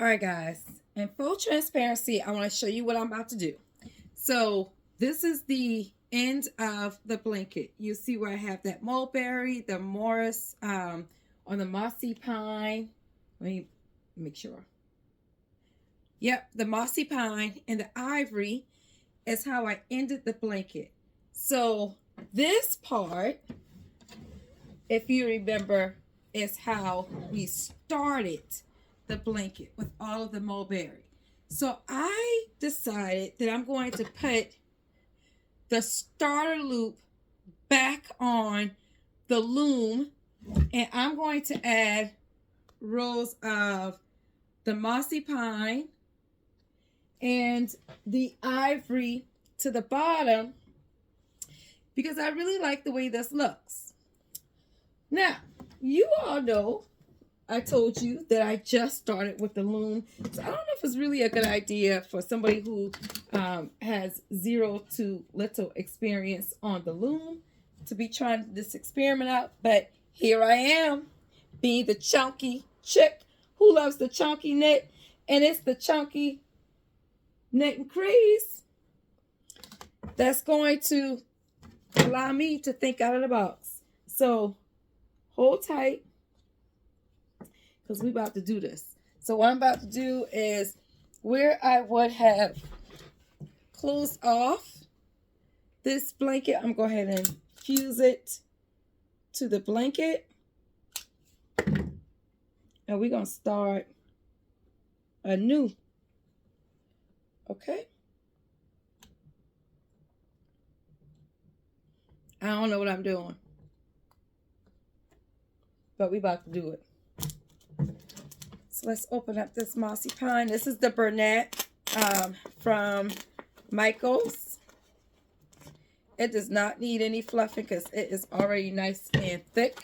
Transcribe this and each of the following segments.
All right, guys, in full transparency, I want to show you what I'm about to do. So this is the end of the blanket. You see where I have that mulberry, the Morris on the Mossy Pine. Let me make sure. Yep, the Mossy Pine and the Ivory is how I ended the blanket. So this part, if you remember, is how we started the blanket with all of the mulberry. So I decided that I'm going to put the starter loop back on the loom, and I'm going to add rows of the Mossy Pine and the Ivory to the bottom because I really like the way this looks. Now, you all know I told you that I just started with the loom. So I don't know if it's really a good idea for somebody who has zero to little experience on the loom to be trying this experiment out. But here I am, being the chunky chick who loves the chunky knit. And it's the chunky knitting craze that's going to allow me to think out of the box. So hold tight, because we're about to do this. So what I'm about to do is where I would have closed off this blanket, I'm going to go ahead and fuse it to the blanket. And we're going to start anew. Okay? I don't know what I'm doing, but we're about to do it. So let's open up this Mossy Pine. This is the Burnett from Michaels. It does not need any fluffing because it is already nice and thick.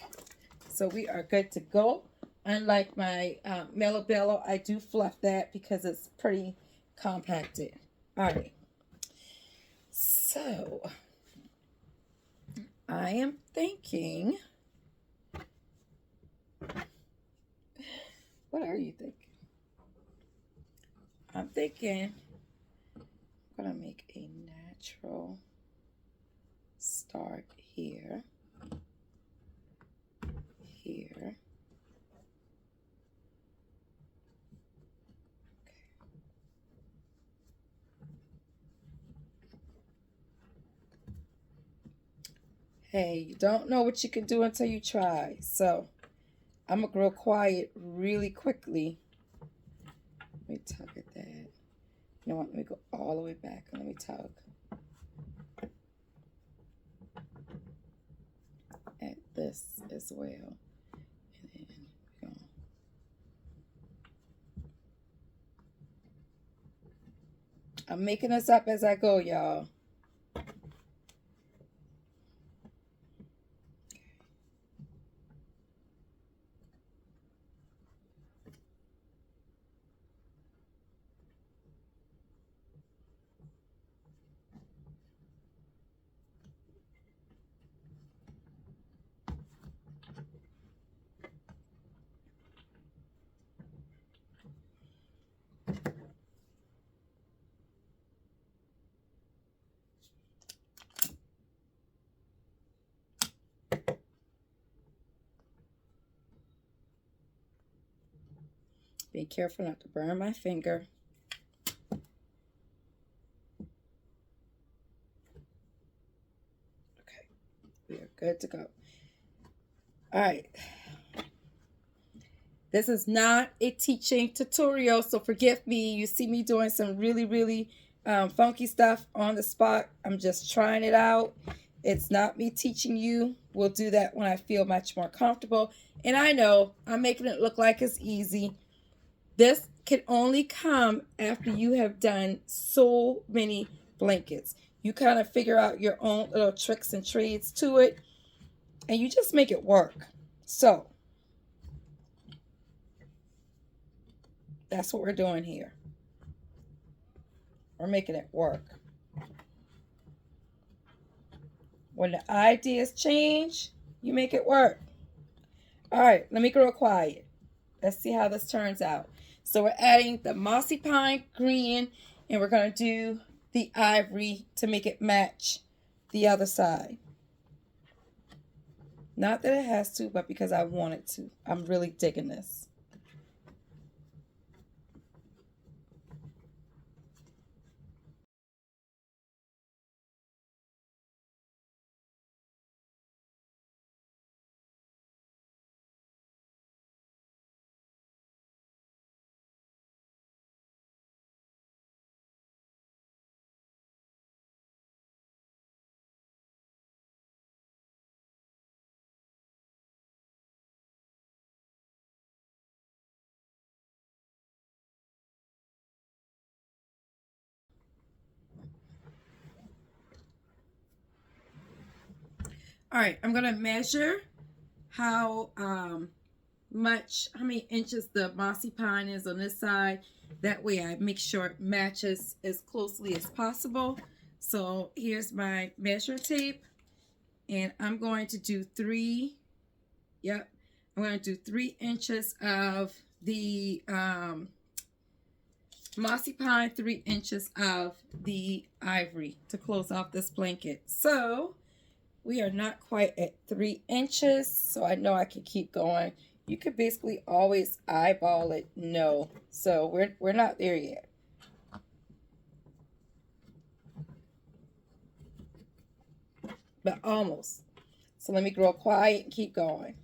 So we are good to go. Unlike my Mellow Bellow, I do fluff that because it's pretty compacted. All right. So I am thinking... What are you thinking? I'm thinking I'm going to make a natural start here, here. Hey, you don't know what you can do until you try. So I'm going to grow quiet really quickly. Let me tug at that. You know what? Let me go all the way back and let me tug at this as well. And then we're going. I'm making this up as I go, y'all. Be careful not to burn my finger. Okay, we are good to go. All right. This is not a teaching tutorial, so forgive me. You see me doing some really funky stuff on the spot. I'm just trying it out. It's not me teaching you. We'll do that when I feel much more comfortable. And I know I'm making it look like it's easy. This can only come after you have done so many blankets. You kind of figure out your own little tricks and trades to it, and you just make it work. So that's what we're doing here. We're making it work. When the ideas change, you make it work. All right, let me grow quiet. Let's see how this turns out. So we're adding the Mossy Pine green, and we're going to do the ivory to make it match the other side. Not that it has to, but because I want it to. I'm really digging this. All right, I'm going to measure how many inches the Mossy Pine is on this side. That way I make sure it matches as closely as possible. So here's my measuring tape, and I'm going to do I'm going to do 3 inches of the Mossy Pine, 3 inches of the ivory to close off this blanket. So we are not quite at 3 inches, so I know I can keep going. You could basically always eyeball it. No, so we're not there yet. But almost. So let me grow quiet and keep going.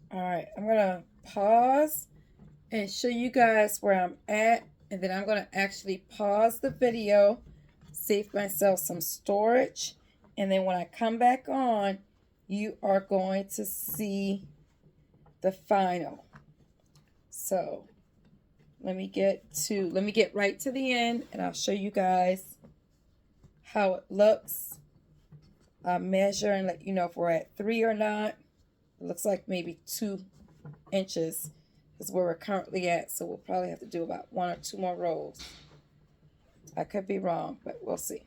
All right, I'm gonna pause and show you guys where I'm at, and then I'm gonna actually pause the video, save myself some storage, and then when I come back on, you are going to see the final. So let me get right to the end, and I'll show you guys how it looks. I'll measure and let you know if we're at 3 or not. It looks like maybe 2 inches is where we're currently at, so we'll probably have to do about 1 or 2 more rows. I could be wrong, but we'll see.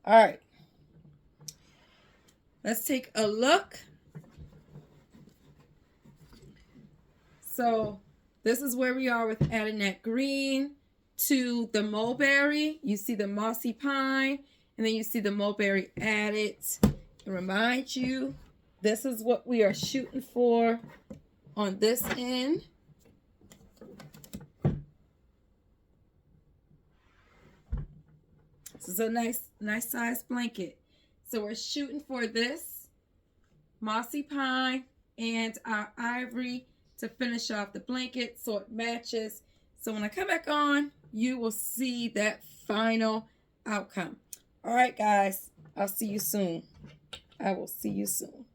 All right, let's take a look. So this is where we are with adding that green to the mulberry. You see the Mossy Pine, and then you see the mulberry added. To remind you, this is what we are shooting for on this end. This is a nice size blanket. So we're shooting for this Mossy Pine and our ivory to finish off the blanket so it matches. So when I come back on, you will see that final outcome. All right, guys, I'll see you soon. I will see you soon.